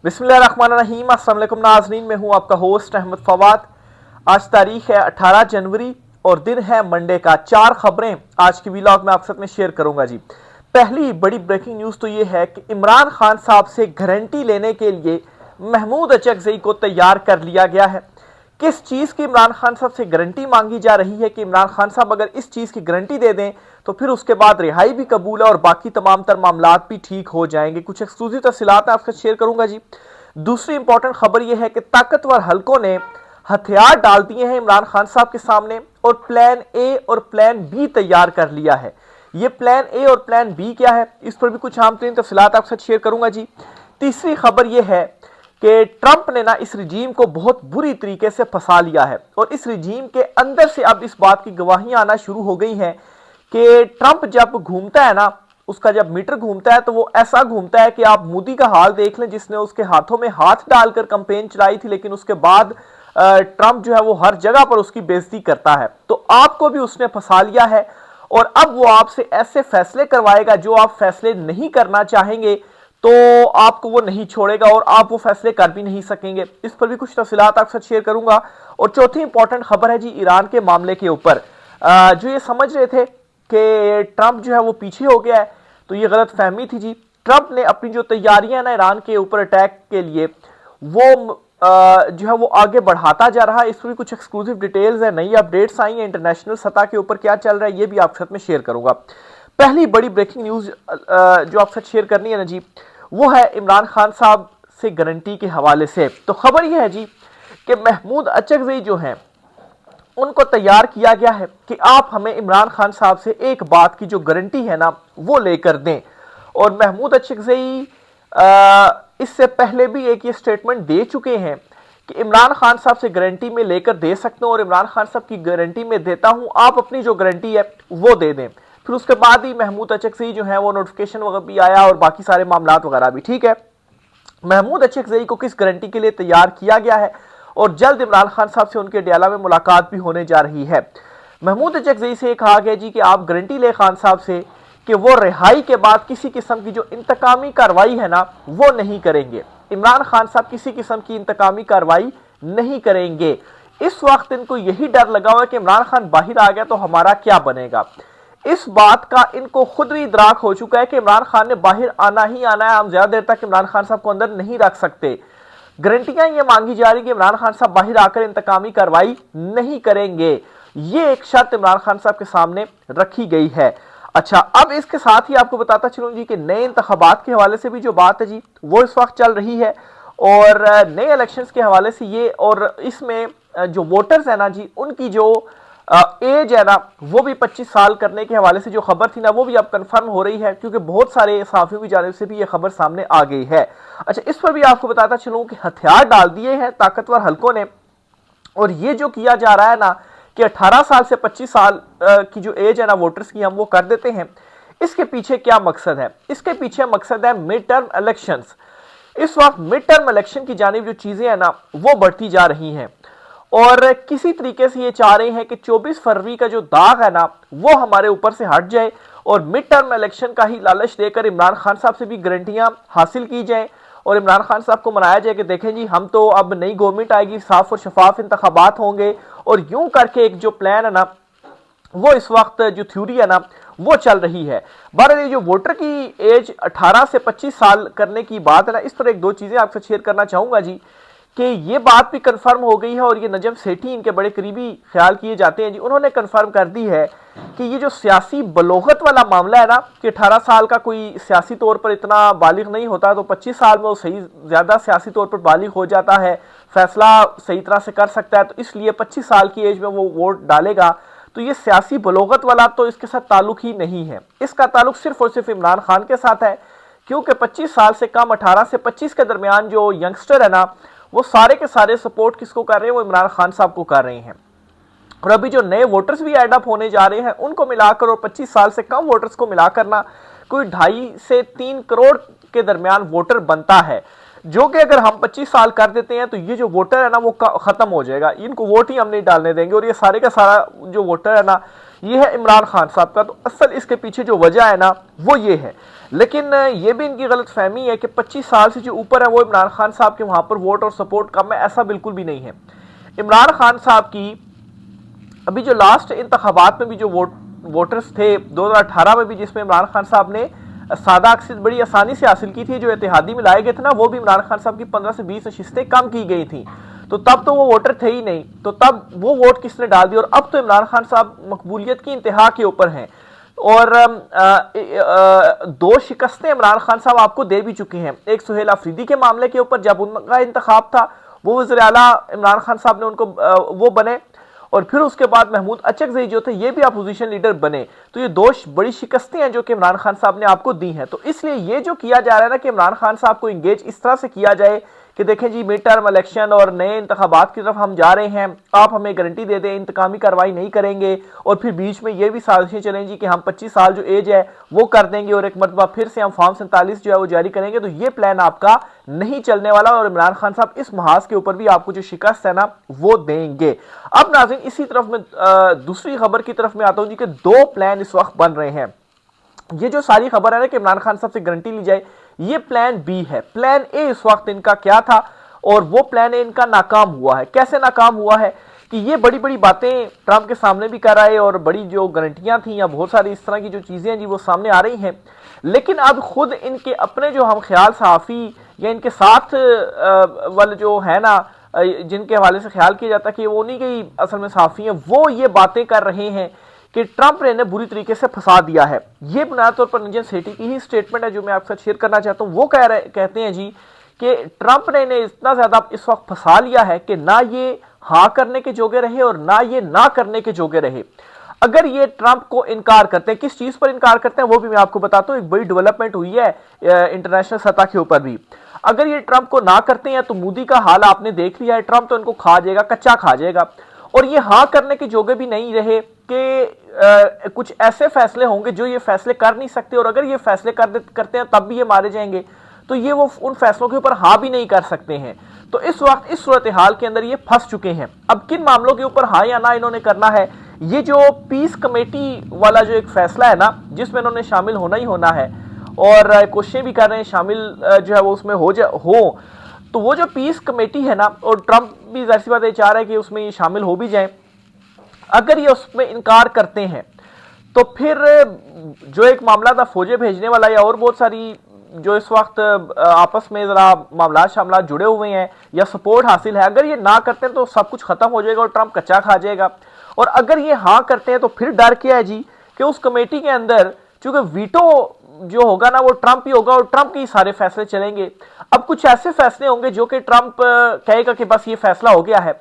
बिस्मिल्लाहिर्रहमानिर्रहीम। अस्सलाम वालेकुम नाज़रीन, मैं हूं आपका होस्ट अहमद फवाद। आज तारीख है 18 जनवरी और दिन है मंडे का। 4 खबरें आज की व्लॉग में आपके साथ में शेयर करूंगा जी। पहली बड़ी ब्रेकिंग न्यूज़ तो ये है कि इमरान खान साहब से गारंटी लेने के लिए महमूद अचकज़ई को तैयार कर लिया गया है। किस चीज़ की इमरान खान साहब से गारंटी मांगी जा रही है कि इमरान खान साहब अगर इस चीज़ की गारंटी दे दें तो फिर उसके बाद रिहाई भी कबूल है और बाकी तमाम तर मामलात भी ठीक हो जाएंगे। कुछ एक्सक्लूसिव तफसीलात आपके साथ शेयर करूंगा जी। दूसरी इंपॉर्टेंट खबर यह है कि ताकतवर हलकों ने हथियार डाल दिए हैं इमरान खान साहब के सामने और प्लान ए और प्लान बी तैयार कर लिया है। ये प्लान ए और प्लान बी क्या है, इस पर भी कुछ आम तरीन तफसीलात आपके साथ शेयर करूंगा जी। तीसरी खबर यह है कि ट्रंप ने ना इस रिजीम को बहुत बुरी तरीके से फंसा लिया है और इस रिजीम के अंदर से अब इस बात की गवाहियां आना शुरू हो गई हैं कि ट्रंप जब घूमता है ना, उसका जब मीटर घूमता है तो वो ऐसा घूमता है कि आप मोदी का हाल देख लें, जिसने उसके हाथों में हाथ डालकर कैंपेन चलाई थी, लेकिन उसके बाद ट्रंप जो है वो हर जगह पर उसकी बेइज्जती करता है। तो आपको भी उसने फंसा लिया है और अब वो आपसे ऐसे फैसले करवाएगा जो आप फैसले नहीं करना चाहेंगे तो आपको वो नहीं छोड़ेगा और आप वो फैसले कर भी नहीं सकेंगे। इस पर भी कुछ तफसीलात आपके साथ शेयर करूंगा। और चौथी इंपॉर्टेंट खबर है जी ईरान के मामले के ऊपर। जो ये समझ रहे थे कि ट्रंप जो है वो पीछे हो गया है, तो ये गलत फहमी थी जी। ट्रंप ने अपनी जो तैयारियां ना ईरान के ऊपर अटैक के लिए वो जो है वो आगे बढ़ाता जा रहा है। इस पर भी कुछ एक्सक्लूसिव डिटेल्स है, नई अपडेट्स आई हैं, इंटरनेशनल सतह के ऊपर क्या चल रहा है ये भी आपके साथ में शेयर करूंगा। पहली बड़ी ब्रेकिंग न्यूज जो आपके साथ शेयर करनी है ना जी, वो है इमरान खान साहब से गारंटी के हवाले से। तो खबर यह है जी कि महमूद अचकज़ई जो हैं उनको तैयार किया गया है कि आप हमें इमरान खान साहब से एक बात की जो गारंटी है ना वो लेकर दें। और महमूद अचकज़ई इससे पहले भी एक ये स्टेटमेंट दे चुके हैं कि इमरान खान साहब से गारंटी में लेकर दे सकते हो और इमरान खान साहब की गारंटी में देता हूं, आप अपनी जो गारंटी है वो दे दें। फिर उसके बाद ही महमूद अचकज़ई जो है वो नोटिफिकेशन वगैरह भी आया और बाकी सारे मामलात वगैरह भी। ठीक है, महमूद अचकज़ई को किस गारंटी के लिए तैयार किया गया है और जल्द इमरान खान साहब से उनके डियाला में मुलाकात भी होने जा रही है। महमूद अचकज़ई से कहा गया जी कि आप गारंटी ले खान साहब से कि वो रिहाई के बाद किसी किस्म की जो इंतकामी कार्रवाई है ना वो नहीं करेंगे। इमरान खान साहब किसी किस्म की इंतकामी कार्रवाई नहीं करेंगे। इस वक्त इनको यही डर लगा हुआ है कि इमरान खान बाहर आ गया तो हमारा क्या बनेगा। इस बात का इनको खुद भी इदराक हो चुका है कि इमरान खान ने बाहर आना ही आना है, हम ज्यादा देर तक इमरान खान साहब को अंदर नहीं रख सकते। गारंटियां ये मांगी जा रही कि इमरान खान साहब बाहर आकर इंतकामी कार्रवाई नहीं करेंगे। ये एक शर्त इमरान खान साहब के सामने रखी गई है। अच्छा, अब इसके साथ ही आपको बताता चलूं जी कि नए इंतखाबात के हवाले से भी जो बात है जी वो इस वक्त चल रही है और नए इलेक्शंस के हवाले से ये, और इसमें जो वोटर्स है ना जी उनकी जो एज है ना वो भी 25 साल करने के हवाले से जो खबर थी ना वो भी अब कंफर्म हो रही है, क्योंकि बहुत सारे सहाफियों की जानिब से भी ये खबर सामने आ गई है। अच्छा, इस पर भी आपको बताता चलूं कि हथियार डाल दिए हैं ताकतवर हलकों ने और ये जो किया जा रहा है ना कि 18 साल से 25 साल की जो एज है ना वोटर्स की हम वो कर देते हैं, इसके पीछे क्या मकसद है? इसके पीछे मकसद है मिड टर्म इलेक्शंस। इस वक्त मिड टर्म इलेक्शन की जानिब जो चीजें हैं ना वो बढ़ती जा रही हैं और किसी तरीके से ये चाह रहे हैं कि 24 फरवरी का जो दाग है ना वो हमारे ऊपर से हट जाए और मिड टर्म इलेक्शन का ही लालच देकर इमरान खान साहब से भी गारंटियां हासिल की जाएं और इमरान खान साहब को मनाया जाए कि देखें जी हम तो अब नई गवर्नमेंट आएगी, साफ और शफाफ इंतखाबात होंगे। और यूं करके एक जो प्लान है ना वो इस वक्त जो थ्योरी है ना वो चल रही है। बहरहाल ये जो वोटर की एज 18 से 25 साल करने की बात है ना, इस पर एक दो चीजें आपसे शेयर करना चाहूंगा जी कि ये बात भी कंफर्म हो गई है और ये नजम सेठी इनके बड़े करीबी ख्याल किए जाते हैं जी, उन्होंने कंफर्म कर दी है कि ये जो सियासी बलोगत वाला मामला है ना कि 18 साल का कोई सियासी तौर पर इतना बालिग नहीं होता तो 25 साल में वो सही ज्यादा सियासी तौर पर बालिग हो जाता है, फैसला सही तरह से कर सकता है, तो इसलिए 25 साल की एज में वो वोट डालेगा। तो ये सियासी बलोगत वाला तो इसके साथ ताल्लुक ही नहीं है, इसका ताल्लुक सिर्फ और सिर्फ इमरान खान के साथ है, क्योंकि 25 साल से कम 18 से 25 के दरमियान जो यंगस्टर है ना वो सारे के सारे सपोर्ट किसको कर रहे हैं? वो इमरान खान साहब को कर रहे हैं। और अभी जो नए वोटर्स भी एड अप होने जा रहे हैं उनको मिलाकर और 25 साल से कम वोटर्स को मिलाकर ना कोई 2.5 से 3 करोड़ के दरमियान वोटर बनता है, जो कि अगर हम 25 साल कर देते हैं तो ये जो वोटर है ना वो खत्म हो जाएगा, इनको वोट ही हम नहीं डालने देंगे और ये सारे का सारा जो वोटर है ना ये है इमरान खान साहब का। तो असल इसके पीछे जो वजह है ना वो ये है, लेकिन ये भी इनकी गलत फहमी है कि 25 साल से जो ऊपर है वो इमरान खान साहब के वहां पर वोट और सपोर्ट कम है, ऐसा बिल्कुल भी नहीं है। इमरान खान साहब की अभी जो लास्ट इंतखाबात में भी जो वोटर्स थे 2018 में भी, जिसमें इमरान खान साहब ने सादा अक्सर बड़ी आसानी से हासिल की थी, जो इत्तेहादी में लाए गए थे ना, वो भी इमरान खान साहब की 15 से 20 नशिस्तें कम की गई थी। तो तब तो वो वोटर थे ही नहीं, तो तब वो वोट किसने डाल दिया। और अब तो इमरान खान साहब मकबूलियत की इंतहा के ऊपर हैं और दो शिकस्तें इमरान खान साहब आपको दे भी चुके हैं। एक सुहेल अफरीदी के मामले के ऊपर, जब उनका इंतखाब था वो वज़ीर आला इमरान खान साहब ने उनको वो बने, और फिर उसके बाद महमूद अचकज़ई जो थे ये भी अपोजिशन लीडर बने। तो ये दो बड़ी शिकस्तें हैं जो कि इमरान खान साहब ने आपको दी हैं। तो इसलिए ये जो किया जा रहा है ना कि इमरान खान साहब को इंगेज इस तरह से किया जाए कि देखें जी मिड टर्म इलेक्शन और नए इंतखाबात की तरफ हम जा रहे हैं, आप हमें गारंटी दे दें इंतकामी कार्रवाई नहीं करेंगे, और फिर बीच में ये भी साजिशें चलें जी कि हम 25 साल जो एज है वो कर देंगे और एक मरतबा फिर से हम फॉर्म 47 जो है वो जारी करेंगे। तो ये प्लान आपका नहीं चलने वाला, और इमरान खान साहब इस महाज के ऊपर भी आपको जो शिकस्त है ना वो देंगे। अब नाज़रीन इसी तरफ में दूसरी खबर की तरफ में आता हूं जी कि दो प्लान इस वक्त बन रहे हैं। ये जो सारी खबर है ना कि इमरान खान साहब से गारंटी ली जाए, ये प्लान बी है। प्लान ए इस वक्त इनका क्या था, और वो प्लान ए इनका नाकाम हुआ है। कैसे नाकाम हुआ है कि ये बड़ी बड़ी बातें ट्रंप के सामने भी कर रहे और बड़ी जो गारंटियां थी या बहुत सारी इस तरह की जो चीजें हैं जी वो सामने आ रही हैं, लेकिन अब खुद इनके अपने जो हम ख्याल सहाफ़ी या इनके साथ वाले जो है ना, जिनके हवाले से ख्याल किया जाता है कि वो उन्हीं के असल में सहाफ़ी हैं, वो ये बातें कर रहे हैं कि ट्रंप ने बुरी तरीके से फंसा दिया है। ये बुनियादी तौर पर इंडियन सिटी की ही स्टेटमेंट है जो मैं आपके साथ शेयर करना चाहता हूं। वो कहते हैं जी कि ट्रंप ने इन्हें इतना ज्यादा इस वक्त फंसा लिया है कि ना ये हाँ करने के जोगे रहे और ना ये ना करने के जोगे रहे। अगर ये ट्रंप को इनकार करते हैं, किस चीज पर इनकार करते हैं वो भी मैं आपको बताता हूं। एक बड़ी डेवलपमेंट हुई है इंटरनेशनल सतह के ऊपर भी। अगर ये ट्रंप को ना करते हैं तो मोदी का हाल आपने देख लिया है, ट्रंप तो इनको खा जाएगा, कच्चा खा जाएगा। और ये हाँ करने के जोगे भी नहीं रहे कि कुछ ऐसे फैसले होंगे जो ये फैसले कर नहीं सकते, और अगर ये फैसले करते हैं तब भी ये मारे जाएंगे, तो ये वो उन फैसलों के ऊपर हाँ भी नहीं कर सकते हैं। तो इस वक्त इस सूरत हाल के अंदर ये फंस चुके हैं। अब किन मामलों के ऊपर हाँ या ना इन्होंने करना है, ये जो पीस कमेटी वाला जो एक फैसला है ना जिसमें इन्होंने शामिल होना ही होना है, और कोशिशें भी कर रहे हैं शामिल जो है वो उसमें हो, तो वो जो पीस कमेटी है ना, और ट्रंप भी जाहिर सी बात ये चाह रहा है कि उसमें ये शामिल हो भी जाए, अगर ये उसमें इनकार करते हैं तो फिर जो एक मामला था फौजें भेजने वाला या और बहुत सारी जो इस वक्त आपस में जरा मामला शामला जुड़े हुए हैं या सपोर्ट हासिल है, अगर ये ना करते हैं तो सब कुछ खत्म हो जाएगा और ट्रंप कच्चा खा जाएगा। और अगर ये हाँ करते हैं तो फिर डर क्या है जी कि उस कमेटी के अंदर चूंकि वीटो जो होगा ना वो ट्रंप ही होगा और ट्रंप के ही सारे फैसले चलेंगे। अब कुछ ऐसे फैसले होंगे जो कि ट्रंप कहेगा कि बस ये फैसला हो गया है,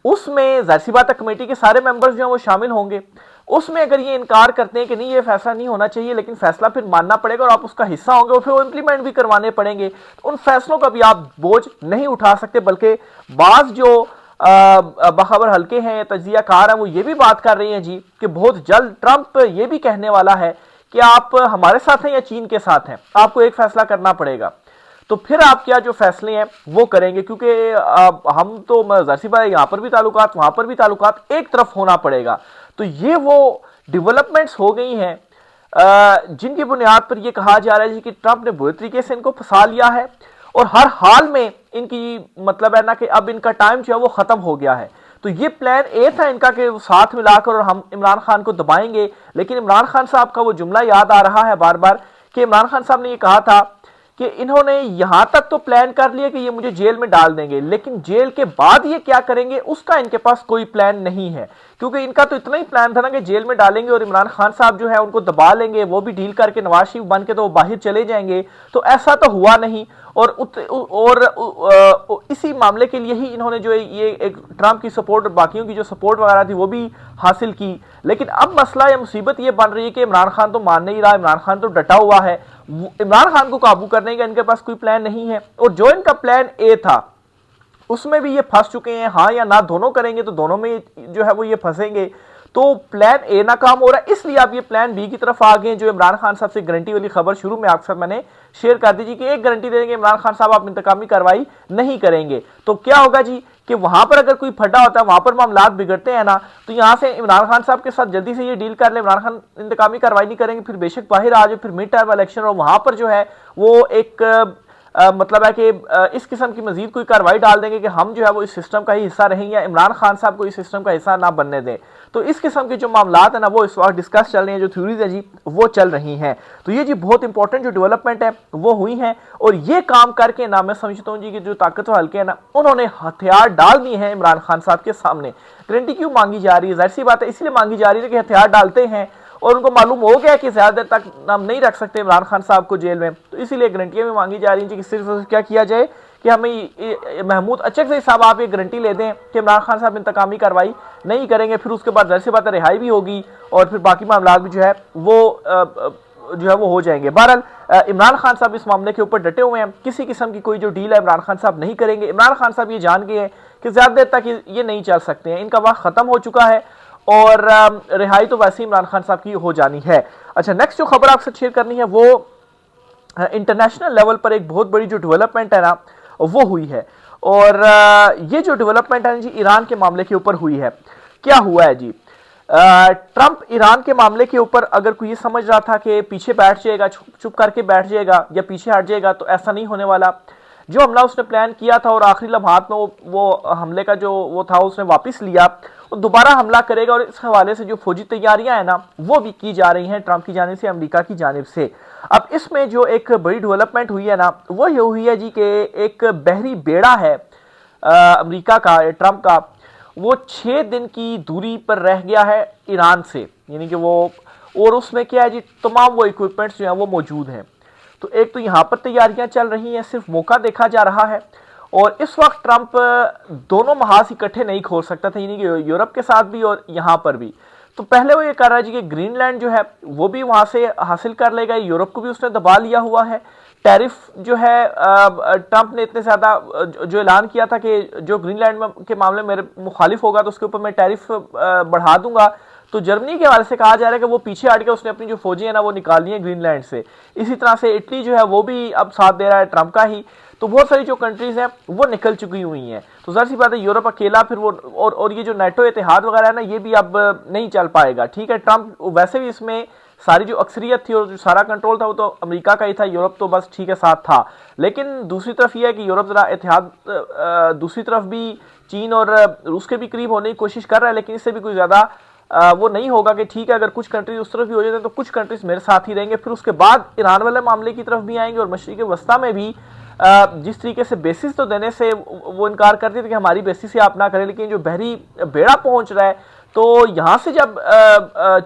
उसमें जाहिर सी बात है कमेटी के सारे मेंबर्स जो हैं वो शामिल होंगे। उसमें अगर ये इनकार करते हैं कि नहीं ये फैसला नहीं होना चाहिए, लेकिन फैसला फिर मानना पड़ेगा और आप उसका हिस्सा होंगे और फिर वो इंप्लीमेंट भी करवाने पड़ेंगे, तो उन फैसलों का भी आप बोझ नहीं उठा सकते। बल्कि बाज जो बखबर हल्के हैं, तजियाकार हैं, वो ये भी बात कर रही हैं जी कि बहुत जल्द ट्रंप ये भी कहने वाला है कि आप हमारे साथ हैं या चीन के साथ हैं, आपको एक फैसला करना पड़ेगा। तो फिर आप क्या जो फैसले हैं वो करेंगे, क्योंकि हम तो जाहिर बात यहाँ पर भी ताल्लुकात वहां पर भी ताल्लुकात, एक तरफ होना पड़ेगा। तो ये वो डेवलपमेंट्स हो गई हैं जिनकी बुनियाद पर यह कहा जा रहा है कि ट्रंप ने बुरे तरीके से इनको फंसा लिया है और हर हाल में इनकी मतलब है ना कि अब इनका टाइम जो है वो खत्म हो गया है। तो ये प्लान ए था इनका कि साथ मिलाकर और हम इमरान खान को दबाएंगे। लेकिन इमरान खान साहब का वो जुमला याद आ रहा है बार बार कि इमरान खान साहब ने ये कहा था कि इन्होंने यहां तक तो प्लान कर लिया कि ये मुझे जेल में डाल देंगे, लेकिन जेल के बाद ये क्या करेंगे उसका इनके पास कोई प्लान नहीं है। क्योंकि इनका तो इतना ही प्लान था ना कि जेल में डालेंगे और इमरान खान साहब जो है उनको दबा लेंगे, वो भी डील करके नवाज शरीफ बन के तो वो बाहर चले जाएंगे। तो ऐसा तो हुआ नहीं और इसी मामले के लिए ही इन्होंने जो ये एक ट्रंप की सपोर्ट और बाकियों की जो सपोर्ट वगैरह थी वो भी हासिल की। लेकिन अब मसला या मुसीबत ये बन रही है कि इमरान खान तो मान नहीं रहा, इमरान खान तो डटा हुआ है, इमरान खान को काबू करने का इनके पास कोई प्लान नहीं है। और जो इनका प्लान ए था उसमें भी ये फंस चुके हैं, हाँ या ना दोनों करेंगे तो दोनों में जो है वो ये फंसेंगे। तो प्लान ए नाकाम हो रहा है, इसलिए आप ये प्लान बी की तरफ आ गए, जो इमरान खान साहब से गारंटी वाली खबर शुरू में आपके साथ मैंने शेयर कर दीजिए कि एक गारंटी दे देंगे इमरान खान साहब आप इंतकामी कार्रवाई नहीं करेंगे। तो क्या होगा जी कि वहां पर अगर कोई फटा होता है, वहां पर मामला बिगड़ते हैं ना, तो यहां से इमरान खान साहब के साथ जल्दी से ये डील कर ले, इमरान खान इंतकामी कार्रवाई नहीं करेंगे, फिर बेशक बाहर आ जाए, फिर मिड टर्म इलेक्शन और वहां पर जो है वो एक मतलब है कि इस किस्म की मजीद कोई कार्रवाई डाल देंगे कि हम जो है वो इस सिस्टम का ही हिस्सा रहेंगे या इमरान खान साहब को इस सिस्टम का हिस्सा ना बनने दें। तो इस किस्म के जो मामलात है ना वो इस वक्त डिस्कस चल रहे हैं, जो थ्योरीज है जी वो चल रही हैं। तो ये जी बहुत इंपॉर्टेंट जो डेवलपमेंट है वो हुई है, और ये काम करके ना मैं समझता हूँ जी कि जो ताकतवर हल्के हैं ना उन्होंने हथियार डाल दिए हैं इमरान खान साहब के सामने। गारंटी क्यों मांगी जा रही है? जाहिर सी बात है इसलिए मांगी जा रही है कि हथियार डालते हैं और उनको मालूम हो गया कि ज्यादा देर तक हम नहीं रख सकते इमरान खान साहब को जेल में, तो इसीलिए गारंटियां भी मांगी जा रही हैं कि सिर्फ क्या किया जाए कि हमें महमूद अचकज़ई साहब आप ये गारंटी ले दें कि इमरान खान साहब इंतकामी कार्रवाई नहीं करेंगे, फिर उसके बाद जाहिर सी बात है रिहाई भी होगी और फिर बाकी मामला भी जो है वो हो जाएंगे। बहरहाल इमरान खान साहब इस मामले के ऊपर डटे हुए हैं, किसी किस्म की कोई जो डील है इमरान खान साहब नहीं करेंगे। इमरान खान साहब ये जान गए हैं कि ज्यादा देर तक ये नहीं चल सकते हैं, इनका वक्त खत्म हो चुका है और रिहाई तो वैसे ही इमरान खान साहब की हो जानी है। अच्छा, नेक्स्ट जो खबर आपसे शेयर करनी है वो इंटरनेशनल लेवल पर एक बहुत बड़ी जो डेवलपमेंट है ना वो हुई है, और ये जो डेवलपमेंट है जी ईरान के मामले के ऊपर हुई है। क्या हुआ है जी, ट्रंप ईरान के मामले के ऊपर अगर कोई ये समझ रहा था कि पीछे बैठ जाएगा, चुप करके बैठ जाएगा या पीछे हट जाएगा, तो ऐसा नहीं होने वाला। जो हमला उसने प्लान किया था और आखिरी लम्हात में वो हमले का जो वो था उसने वापस लिया, वो दोबारा हमला करेगा, और इस हवाले से जो फौजी तैयारियां हैं ना वो भी की जा रही हैं ट्रंप की जानिब से, अमेरिका की जानिब से। अब इसमें जो एक बड़ी डेवलपमेंट हुई है ना वो ये हुई है जी कि एक बहरी बेड़ा है अमेरिका का, ट्रंप का, वो 6 दिन की दूरी पर रह गया है ईरान से, यानी कि वो, और उसमें क्या है जी तमाम वो इक्विपमेंट्स जो हैं वो मौजूद हैं। तो एक तो यहाँ पर तैयारियां चल रही हैं, सिर्फ मौका देखा जा रहा है, और इस वक्त ट्रंप दोनों महाज इकट्ठे नहीं खोल सकता था, यानी कि यूरोप के साथ भी और यहाँ पर भी। तो पहले वो ये कर रहा है जी कि ग्रीनलैंड जो है वो भी वहां से हासिल कर लेगा, यूरोप को भी उसने दबा लिया हुआ है। टैरिफ जो है ट्रंप ने इतने ज्यादा जो ऐलान किया था कि जो ग्रीनलैंड के मामले में मेरे मुखालिफ होगा तो उसके ऊपर मैं टैरिफ बढ़ा दूंगा, तो जर्मनी के हवाले से कहा जा रहा है कि वो पीछे हट के उसने अपनी जो फौजी है ना वो निकालनी है ग्रीनलैंड से। इसी तरह से इटली जो है वो भी अब साथ दे रहा है ट्रंप का ही। तो बहुत सारी जो कंट्रीज हैं वो निकल चुकी हुई हैं। तो जाहिर सी बात है यूरोप अकेला फिर वो और ये जो नेटो इतिहाद वगैरह है ना ये भी अब नहीं चल पाएगा। ठीक है, ट्रंप वैसे भी इसमें सारी जो अक्सरियत थी और जो सारा कंट्रोल था वो तो अमेरिका का ही था, यूरोप तो बस ठीक है साथ था। लेकिन दूसरी तरफ यह है कि यूरोप जरा इतिहाद दूसरी तरफ भी चीन और रूस के भी करीब होने की कोशिश कर रहा है, लेकिन इससे भी कोई ज्यादा वो नहीं होगा कि ठीक है अगर कुछ कंट्रीज उस तरफ भी हो जाते हैं तो कुछ कंट्रीज मेरे साथ ही रहेंगे। फिर उसके बाद ईरान वाले मामले की तरफ भी आएंगे, और मशरिक वस्ता में भी जिस तरीके से बेसिस तो देने से वो इनकार कर दिया था कि हमारी बेसिस से आप ना करें, लेकिन जो बहरी बेड़ा पहुंच रहा है तो यहां से जब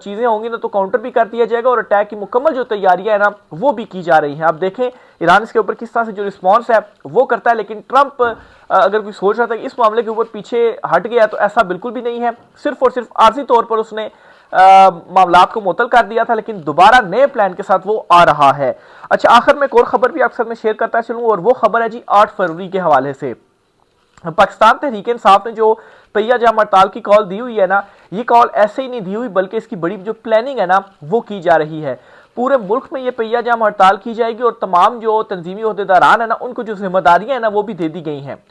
चीजें होंगी ना तो काउंटर भी कर दिया जाएगा, और अटैक की मुकम्मल जो तैयारियां है ना वो भी की जा रही हैं। आप देखें ईरान इसके ऊपर किस तरह से जो रिस्पॉन्स है वो करता है। लेकिन ट्रंप अगर कोई सोच रहा था कि इस मामले के ऊपर पीछे हट गया, तो ऐसा बिल्कुल भी नहीं है। सिर्फ और सिर्फ आर्जी तौर पर उसने मामलात को मुअत्तल कर दिया था, लेकिन दोबारा नए प्लान के साथ वो आ रहा है। अच्छा, आखिर में एक और खबर भी आपके साथ में शेयर करता चलूँ, और वो खबर है जी 8 फरवरी के हवाले से। पाकिस्तान तहरीक इंसाफ ने जो पहिया जाम हड़ताल की कॉल दी हुई है ना, ये कॉल ऐसे ही नहीं दी हुई बल्कि इसकी बड़ी जो प्लानिंग है ना वो की जा रही है। पूरे मुल्क में ये पहिया जाम हड़ताल की जाएगी, और तमाम जो तंजीमी ओहदेदारान है ना उनको जो जिम्मेदारियां हैं ना वो भी दे दी गई हैं।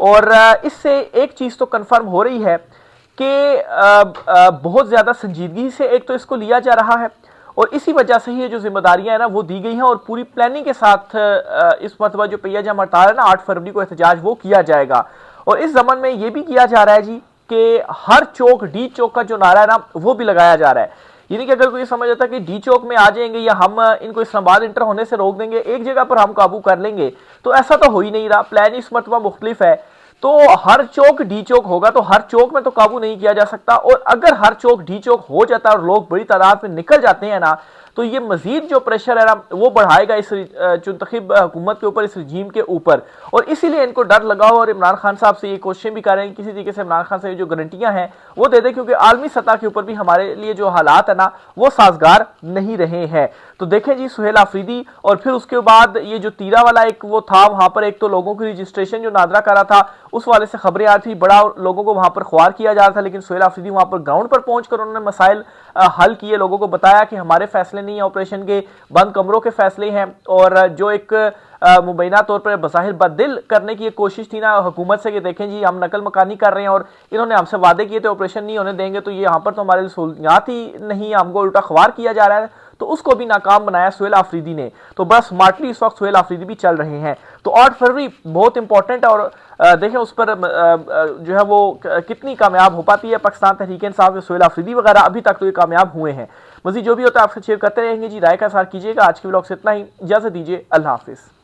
और इससे एक चीज तो कन्फर्म हो रही है कि बहुत ज्यादा संजीदगी से एक तो इसको लिया जा रहा है, और इसी वजह से ही ये जो जिम्मेदारियां हैं ना वो दी गई हैं, और पूरी प्लानिंग के साथ इस मरतबा जो पहिया जाम हड़ताल है ना 8 फरवरी को एहतजाज वो किया जाएगा। और इस जमन में ये भी किया जा रहा है जी कि हर चौक डी चौक का जो नारा है ना वो भी लगाया जा रहा है। यानी कि अगर कोई समझ आता है कि डी चौक में आ जाएंगे या हम इनको इस्लामाबाद इंटर होने से रोक देंगे, एक जगह पर हम काबू कर लेंगे, तो ऐसा तो हो ही नहीं रहा। प्लान इस मरतबा मुख्तलिफ है, तो हर चौक डी चौक होगा, तो हर चौक में तो काबू नहीं किया जा सकता। और अगर हर चौक डी चौक हो जाता है और लोग बड़ी तादाद में निकल जाते हैं ना, तो ये मजीद जो प्रेशर है ना वो बढ़ाएगा इस मुंतखब हुकूमत के ऊपर, इस रजीम के ऊपर, और इसीलिए इनको डर लगा हो और इमरान खान साहब से ये कोशिशें भी कर रहे हैं किसी तरीके से इमरान खान से जो गारंटियां हैं वो दे दें, क्योंकि आलमी सतह के ऊपर भी हमारे लिए जो हालात है ना वो साजगार नहीं रहे हैं। तो देखें जी सुहेल आफरीदी, और फिर उसके बाद ये जो तीरा वाला एक वो था, वहां पर एक तो लोगों की रजिस्ट्रेशन जो नादरा कर रहा था उस वाले से खबरें आ रही थी, बड़ा लोगों को वहां पर ख्वार किया जा रहा था, लेकिन सुहेल आफरीदी वहां पर ग्राउंड पर पहुंचकर उन्होंने मसाइल हल किए, लोगों को बताया कि हमारे फैसले नहीं है ऑपरेशन के, बंद कमरों के फैसले हैं, और जो एक मुबैना तौर पर बज़ाहिर बददिल करने की कोशिश थी ना हुकूमत से कि देखें जी हम नकल मकानी कर रहे हैं और इन्होंने हमसे वादे किए थे ऑपरेशन नहीं होने देंगे, तो ये यहाँ पर तो हमारे लिए सहूलियात ही नहीं है, हमको उल्टा ख्वार किया जा रहा है, तो उसको भी नाकाम बनाया सुहेल आफरीदी ने। तो बड़ा स्मार्टली इस वक्त सुहेल आफरीदी भी चल रहे हैं। तो 8 फरवरी बहुत इंपॉर्टेंट है, और देखें उस पर जो है वो कितनी कामयाब हो पाती है पाकिस्तान तहरीक इंसाफ, सुहेल आफरीदी वगैरह, अभी तक तो ये कामयाब हुए हैं। मजीद जो भी होता है आपसे शेयर करते रहेंगे जी, राय का इज़हार कीजिएगा। आज के व्लॉग से इतना ही, इजाज़त दीजिए, अल्लाह हाफिज़।